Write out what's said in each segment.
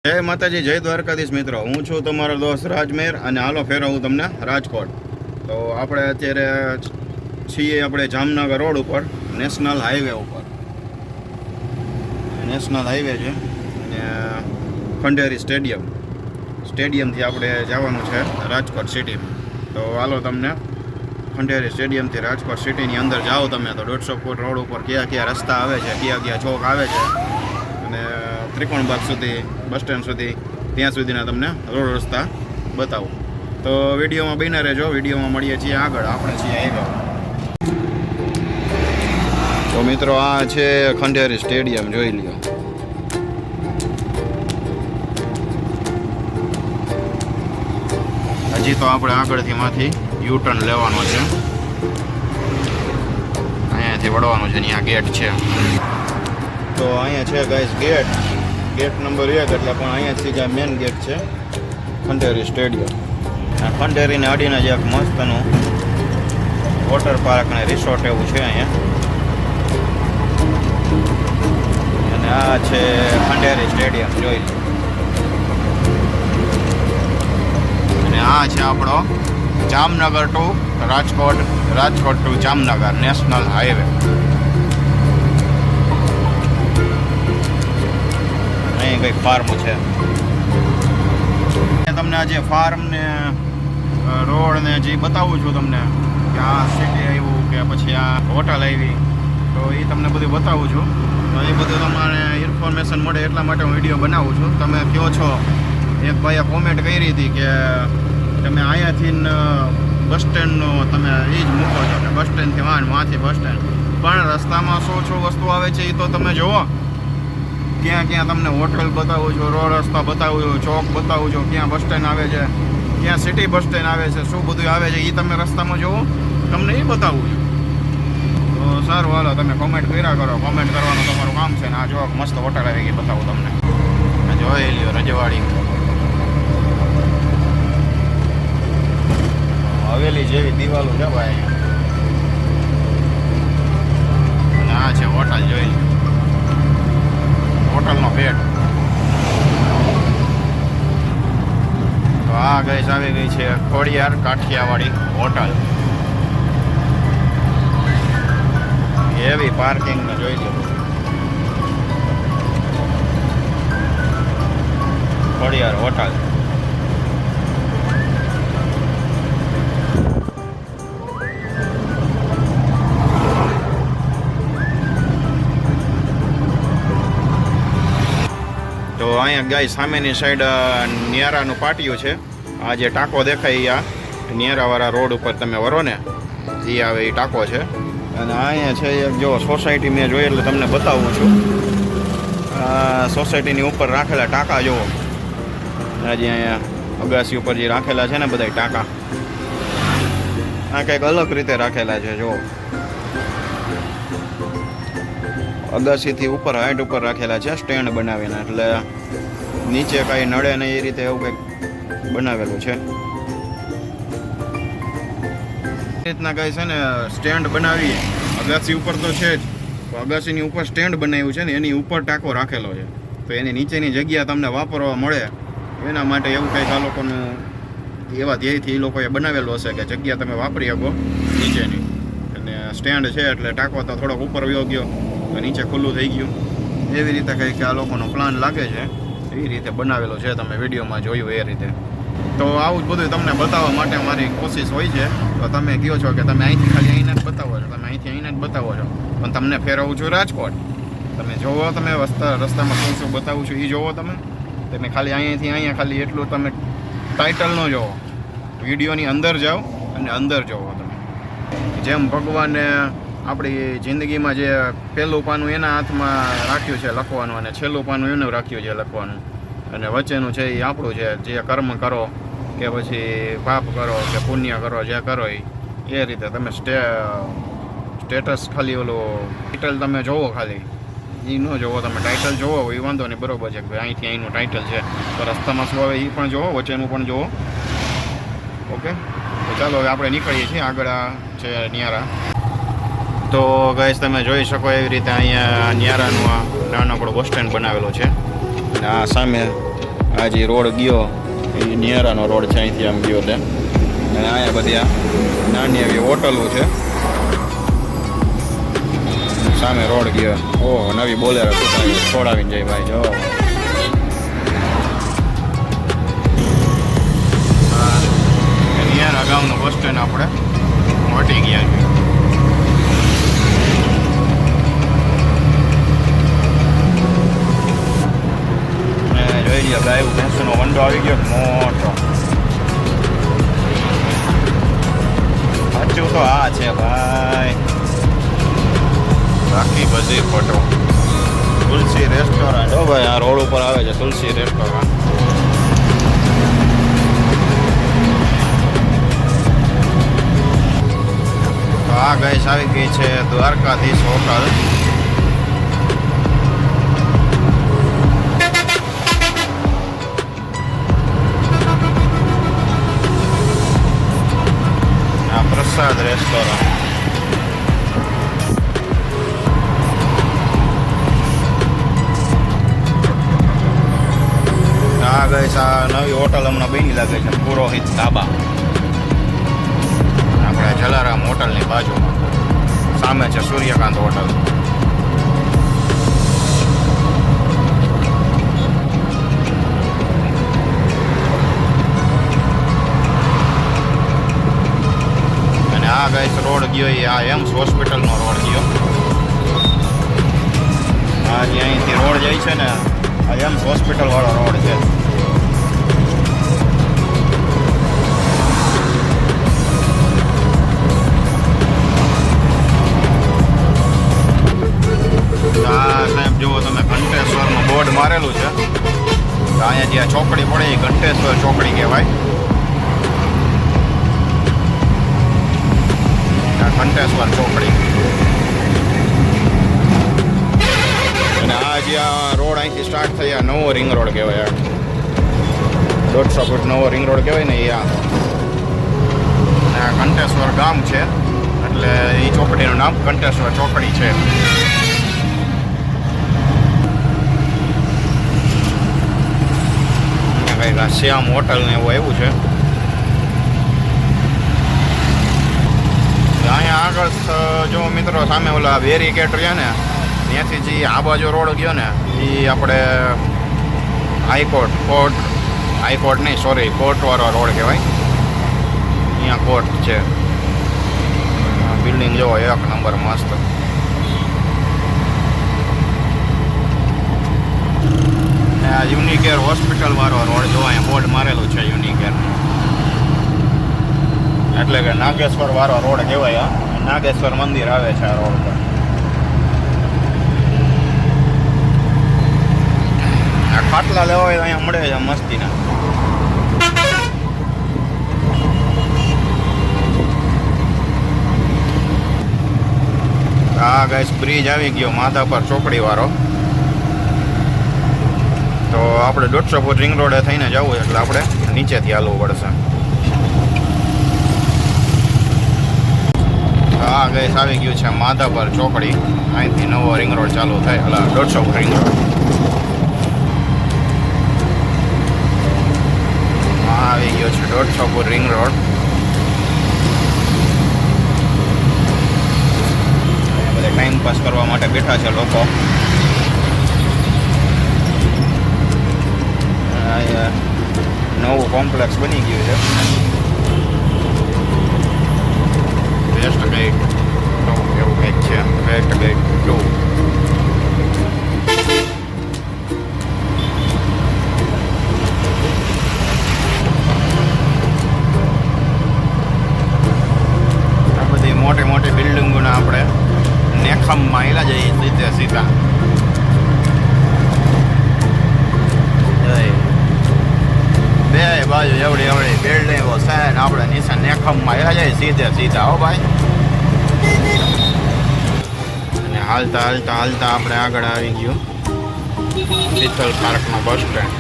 જય માતાજી, જય દ્વારકાધીશ મિત્રો. હું છું તમારો દોસ્ત રાજમેર અને હાલો ફેરવું તમને રાજકોટ. તો આપણે અત્યારે છીએ આપણે જામનગર રોડ ઉપર, નેશનલ હાઈવે ઉપર. નેશનલ હાઈવે છે અને ખંડેરી સ્ટેડિયમથી આપણે જવાનું છે રાજકોટ સિટીમાં. તો હાલો તમને ખંડેરી સ્ટેડિયમથી રાજકોટ સિટીની અંદર જાઓ તમે તો 150 ફૂટ રોડ ઉપર કયા રસ્તા આવે છે, કયા ચોક આવે છે અને ત્રિકોણબાગ સુધી, બસ સ્ટેન્ડ સુધી, ત્યાં સુધીના તમને રોડ રસ્તા બતાવું. તો વિડીયોમાં બન્યા રહેજો. વિડીયોમાં મળીએ છીએ આગળ. આપણે છીએ હાઈવે. તો મિત્રો, આ છે ખંડેરી સ્ટેડિયમ, જોઈ લ્યો. હજી તો આપણે આગળથી માંથી યુટર્ન લેવાનો છે, અહીંયાથી વળવાનું છે. અહીંયા ગેટ છે. તો અહીંયા છે ગાઈસ ગેટ નંબર 1, એટલે પણ અહીંયાથી જે મેન ગેટ છે ખંડેરી સ્ટેડિયમ. આ ખંડેરીને અડીને જે એક મસ્તનું વોટર પાર્ક અને રિસોર્ટ એવું છે અહીંયા. અને આ છે ખંડેરી સ્ટેડિયમ, જોઈ લો. અને આ છે આપણો Jamnagar to Rajkot to Jamnagar national highway. અહીં કંઈક ફાર્મ છે. તમને આજે ફાર્મ ને રોડ ને જે બતાવું છું તમને, કે આ સિટી આવ્યું કે પછી આ હોટલ આવી, તો એ તમને બધું બતાવું છું. તો એ બધું તમારે ઇન્ફોર્મેશન મળે એટલા માટે હું વિડીયો બનાવું છું. તમે કહો છો, એક ભાઈએ કોમેન્ટ કરી હતી કે તમે અહીંયાથી બસ સ્ટેન્ડનો તમે એ જ મૂકો છો કે બસ સ્ટેન્ડથી વાંથી બસ સ્ટેન્ડ, પણ રસ્તામાં શું વસ્તુ આવે છે એ તો તમે જુઓ. ક્યાં તમને હોટલ બતાવું છું, રોડ રસ્તા બતાવું છું, ચોક બતાવું છું, ક્યાં બસ સ્ટેન્ડ આવે છે, ક્યાં સિટી બસ સ્ટેન્ડ આવે છે, શું બધું આવે છે એ તમે રસ્તામાં જુઓ, તમને એ બતાવું છું. તો સારું, હાલો તમે કોમેન્ટ કર્યા કરો. કોમેન્ટ કરવાનું તમારું કામ છે. ને આ જો મસ્ત હોટલ આવી ગઈ, બતાવું તમને. જોઈ લ્યો, રજવાડી હવેલી જેવી દિવાલો છે ભાઈ. અને આ છે હોટલ, જોઈ લો. હોટલનો બેડ. તો આ ગઈસ આવી ગઈ છે ખોડિયાર કાઠિયાવાડી હોટલ. એવી પાર્કિંગ ને જોઈ લો. ખોડિયાર હોટલ. તો અહીંયા ગાય સામેની સાઈડ નિયારાનું પાટિયું છે. આ જે ટાંકો દેખાય આ નિયારાવાળા રોડ ઉપર તમે વરો ને, એ આવે એ ટાંકો છે. અને અહીંયા છે એક જો સોસાયટી મેં જોઈ એટલે તમને બતાવું છું. સોસાયટીની ઉપર રાખેલા ટાંકા જુઓ. હજી અહીંયા અગાસી ઉપર જે રાખેલા છે ને બધા ટાંકા, આ કંઈક અલગ રીતે રાખેલા છે. જો અગાસીથી ઉપર હાઈટ ઉપર રાખેલા છે સ્ટેન્ડ બનાવીને, એટલે નીચે કાંઈ નડે નહીં એ રીતે એવું કંઈક બનાવેલું છે. એ રીતના કાંઈ છે ને સ્ટેન્ડ બનાવી અગાસી ઉપર તો છે જ, અગાસીની ઉપર સ્ટેન્ડ બનાવ્યું છે ને એની ઉપર ટાંકો રાખેલો છે. તો એની નીચેની જગ્યા તમને વાપરવા મળે એના માટે એવું કંઈક આ લોકોનું એવા ધ્યેયથી એ લોકોએ બનાવેલું હશે કે જગ્યા તમે વાપરી શકો નીચેની. અને સ્ટેન્ડ છે એટલે ટાંકો તો થોડોક ઉપર વયો ગયો તો નીચે ખુલ્લું થઈ ગયું. એવી રીતે કંઈક આ લોકોનો પ્લાન લાગે છે, એ રીતે બનાવેલો છે. તમે વિડીયોમાં જોયું એ રીતે. તો આવું જ બધું તમને બતાવવા માટે મારી કોશિશ હોય છે. તો તમે કહો છો કે તમે અહીંથી ખાલી અહીંને જ બતાવો છો, તમે અહીંથી અહીંને જ બતાવો છો, પણ તમને ફેરવું છું રાજકોટ. તમે જોવો, તમે રસ્તામાં શું બતાવું છું એ જોવો. તમે ખાલી અહીંયાથી અહીંયા ખાલી એટલું તમે ટાઇટલ ન જોવો. વિડીયોની અંદર જાઓ અને અંદર જોવો. તમે જેમ ભગવાને આપણી જિંદગીમાં જે પહેલું પાનું એના હાથમાં રાખ્યું છે લખવાનું, અને છેલ્લું પાનું એનું રાખ્યું છે લખવાનું, અને વચ્ચેનું છે એ આપણું છે. જે કર્મ કરો કે પછી પાપ કરો કે પુણ્ય કરો, જે કરો એ રીતે તમે સ્ટેટસ ખાલી ઓલું ટાઇટલ તમે જોવો. ખાલી એ ન જોવો, તમે ટાઇટલ જોવો એ વાંધો નહીં, બરોબર છે કે ભાઈ અહીંથી અહીંનું ટાઇટલ છે. તો રસ્તામાં શું આવે એ પણ જોવો, વચ્ચેનું પણ જોવો. ઓકે, તો ચાલો હવે આપણે નીકળીએ છીએ. આગળ છે નિયારા. તો ગાઈસ તમે જોઈ શકો એવી રીતે અહીંયા નિયારાનું આ નાનકડો બસ સ્ટેન્ડ બનાવેલો છે. અને આ સામે આ જે રોડ ગયો એ નિયારાનો રોડ છે, અહીંથી આમ ગયો તે. અને અહીંયા બધી આ નાની એવી હોટલો છે. સામે રોડ ગયો. ઓહો, નવી બોલેરો છોડાવીને જાય ભાઈ. જો નિયારા ગામનું બસ સ્ટેન્ડ આપણે વટી ગયા છે. જોઈ લ્યો, ગાય ભેંસનો વંડો આવી ગયો મોટો. સાચું તો આ છે ભાઈ, બાકી બધી ફોટો. તુલસી રેસ્ટોરન્ટ. હો ભાઈ, આ રોડ ઉપર આવે છે તુલસી રેસ્ટોરન્ટ. તો આ ગાઈસ આવી ગઈ છે દ્વારકાધીશ હોટલ. પ્રસાદ રેસ્ટોરન્ટ. આ ગઈ આ નવી હોટલ હમણાં બની લાગે છે, પુરોહિત ધાબા. આપણે જલારામ હોટલની બાજુમાં સામે છે સૂર્યકાંત હોટલ. આ ગાઈસ રોડ ગયો એ આ એમ્સ હોસ્પિટલનો રોડ ગયો. આ જે અહીંથી રોડ જાય છે ને, આ એમ્સ હોસ્પિટલ વાળો રોડ છે. આ સાહેબ જુઓ તમે, ઘંટેશ્વરનું બોર્ડ મારેલું છે. અહીંયા જે ચોકડી પડે એ ઘંટેશ્વર ચોકડી કહેવાય. ઘંટેશ્વર ચોકડી. અને આ જે આ રોડ અહીંથી સ્ટાર્ટ થઈ, આ નવો રિંગ રોડ કહેવાય. 150 ફૂટ નવો રિંગ રોડ કહેવાય ને એ. આ ઘંટેશ્વર ગામ છે એટલે એ ચોકડીનું નામ ઘંટેશ્વર ચોકડી છે. કંઈક આ શ્યામ હોટલ ને એવું આવ્યું છે. અહીંયા આગળ જો મિત્રો સામે ઓલા બેરીકેડ રહ્યા ને, ત્યાંથી જે આ બાજુ રોડ ગયો ને એ આપણે હાઈકોર્ટ નહીં, સોરી, કોર્ટવાળો રોડ કહેવાય. અહીંયા કોર્ટ છે. બિલ્ડિંગ જોવો એક નંબર મસ્ત. આ યુનિકેર હોસ્પિટલ વાળો રોડ જો અહીંયા બોર્ડ મારેલું છે યુનિકેર. એટલે કે નાગેશ્વર વાળો રોડ કહેવાય. નાગેશ્વર મંદિર આવે છે આ રોડ પર. આ ખાટલા લેવા હોય અહીંયા મળે છે મસ્તીના. આ ગાઈસ બ્રિજ આવી ગયો માધાપર ચોકડી વાળો. તો આપણે 150 ફૂટ રિંગ રોડે થઈને જવું એટલે આપણે નીચેથી હાલવું પડશે. આ ગેસ આવી ગયું છે માધાપર ચોકડી. અહીંથી નવો રિંગ રોડ ચાલુ થાય, એટલે 150 ફૂટ રિંગ રોડ. આવી ગયો છે 150 ફૂટ રિંગ રોડ. બધા ટાઈમ પાસ કરવા માટે બેઠા છે લોકો. નવું કોમ્પ્લેક્સ બની ગયું છે. વેસ્ટ ગેટ એવું કંઈક છે. West gate 2. આ બધી મોટી મોટી બિલ્ડિંગોના આપણે નેખમમાં આવેલા જઈએ સીધે સીધા. બે બાજુ એવડી એવડી બિલ્ડિંગો છે ને આપણે નીચે નેખમમાં આવેલા જઈએ સીધે સીધા. હો ભાઈ. અને હાલતા હાલતા હાલતા આપણે આગળ આવી ગયું શીતલ પાર્કનો બસ સ્ટેન્ડ.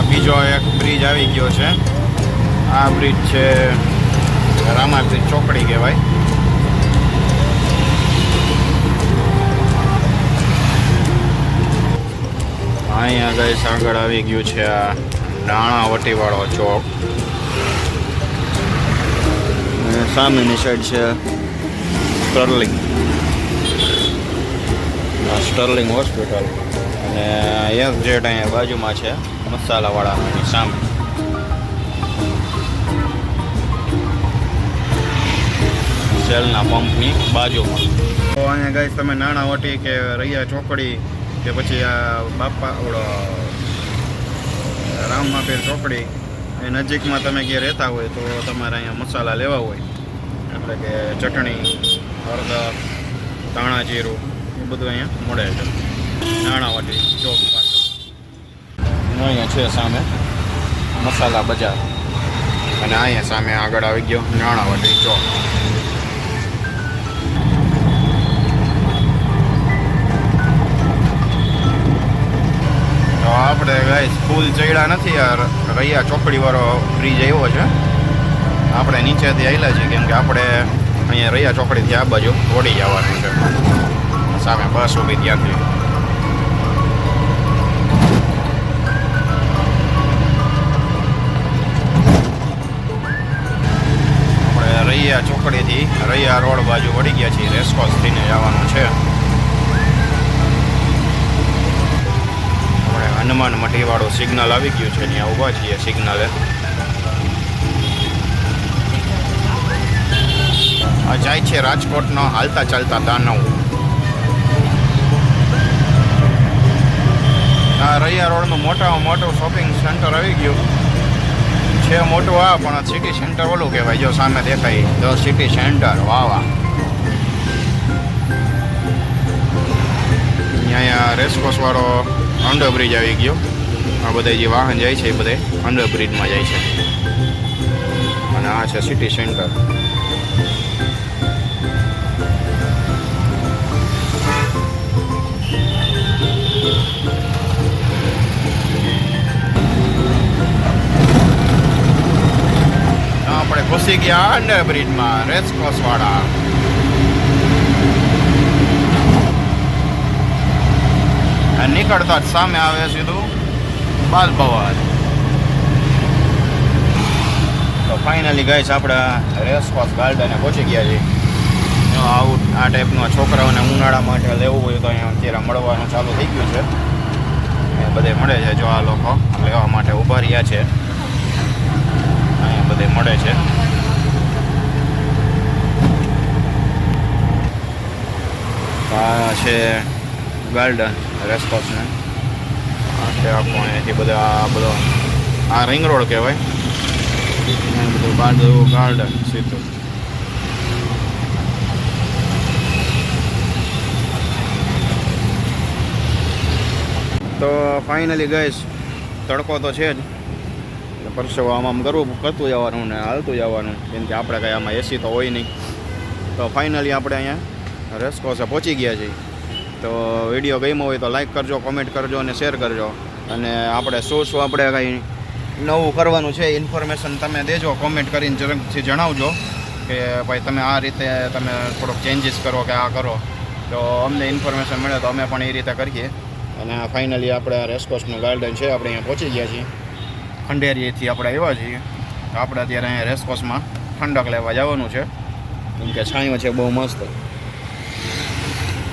બીજો એક બ્રિજ આવી ગયો છે. આ બ્રિજ છે રામાપીર ચોકડી કહેવાય. અહીંયા ગઈ આગળ આવી ગયું છે આ નાણાવટીવાળો ચોક. સામેની સાઈડ છે સ્ટર્લિંગ હોસ્પિટલ અને એસજેડ અહીંયા બાજુમાં છે મસાલાવાળાની સામે. સેલના પંપની બાજુમાં. તો અહીંયા ગાઈસ તમે નાણાવટી કે રૈયા ચોકડી કે પછી આ બાપા ઓળો રામાપીર ચોકડી એ નજીકમાં તમે ક્યાં રહેતા હોય તો તમારે અહીંયા મસાલા લેવા હોય એટલે કે ચટણી, હળદર, ધાણા જીરું એ બધું અહીંયા મળે છે નાણાવટી ચોક પાસે. અહીંયા છે સામે મસાલા બજાર અને અહીંયા સામે આગળ આવી ગયો નાણાવટી ચોક. તો આપણે ગાઈસ ફૂલ ચડ્યા નથી યાર. રૈયા ચોકડીવાળો બ્રિજ આવ્યો છે. આપણે નીચેથી આવેલા છીએ કેમ કે આપણે અહીંયા રૈયા ચોકડીથી આ બાજુ વળી જવાનું છે. સામે બસ ઊભી ત્યાંથી. આપણે રૈયા ચોકડીથી રૈયા રોડ બાજુ વળી ગયા છીએ. રેસકોર્સ થઈને જવાનું છે. હનુમાન મઢીવાળું સિગ્નલ આવી ગયું છે. ત્યાં ઊભા છીએ સિગ્નલે. આ જાય છે રાજકોટનો હાલતા ચાલતા દાનવ. આ રૈયા રોડનું મોટામાં મોટું શોપિંગ સેન્ટર આવી ગયું છે. મોટું આ પણ સિટી સેન્ટર ઓલું કહેવાય. જો સામે દેખાય ધ સિટી સેન્ટર. વાહ વાહ. અહીંયા રેસકોર્સવાળો અંડરબ્રિજ આવી ગયો. આ બધા જે વાહન જાય છે એ બધા અંડરબ્રિજમાં જાય છે. અને આ છે સિટી સેન્ટર. આપણે ઘૂસી ગયા અંડરબ્રિજમાં રેસકોર્સવાળા. નીકળતા જ સામે આવે સીધું બાલ ભવન. તો ફાઇનલી ગાઈસ આપણે રેસકોર્સ ગાર્ડને પહોંચી ગયા છીએ. આવું આ ટાઈપનું છોકરાઓને ઉનાળા માટે લેવું હોય તો અહીંયા અત્યારે મળવાનું ચાલુ થઈ ગયું છે. એ બધે મળે છે. જો આ લોકો લેવા માટે ઊભા રહ્યા છે. અહીંયા બધે મળે છે. આ છે ગાર્ડન રેસકોર્સને. આ છે આખું અહીંયાથી બધા આ બધો આ રિંગ રોડ કહેવાય. બધું ગાર્ડન સીધું. તો ફાઇનલી ગઈશ તડકો તો છે જ. પરસેવો આમ કરતું જવાનું ને હાલતું જવાનું કેમ કે આપણે કાંઈ આમાં એસી તો હોય નહીં. તો ફાઇનલી આપણે અહીંયા રેસકોર્સે પહોંચી ગયા છીએ. તો વિડીયો ગમ્યો હોય તો લાઈક કરજો, કોમેન્ટ કરજો અને શેર કરજો. અને આપણે શું આપણે કંઈ નવું કરવાનું છે ઇન્ફોર્મેશન તમે દેજો. કોમેન્ટ કરીને જરાકથી જણાવજો કે ભાઈ તમે આ રીતે તમે થોડોક ચેન્જીસ કરો કે આ કરો. તો અમને ઇન્ફોર્મેશન મળે તો અમે પણ એ રીતે કરીએ. અને ફાઇનલી આપણે આ રેસકોર્સનું ગાર્ડન છે આપણે અહીંયા પહોંચી ગયા છીએ. ખંડેરીથી આપણે આવ્યા છીએ. તો આપણે અત્યારે અહીંયા રેસકોર્સમાં ઠંડક લેવા જવાનું છે કેમ કે છાંયો છે બહુ મસ્ત.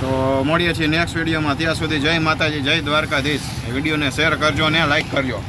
તો મળીએ છીએ નેક્સ્ટ વિડીયોમાં. ત્યાં સુધી જય માતાજી, જય દ્વારકાધીશ. વિડીયોને શેર કરજો અને લાઈક કરજો.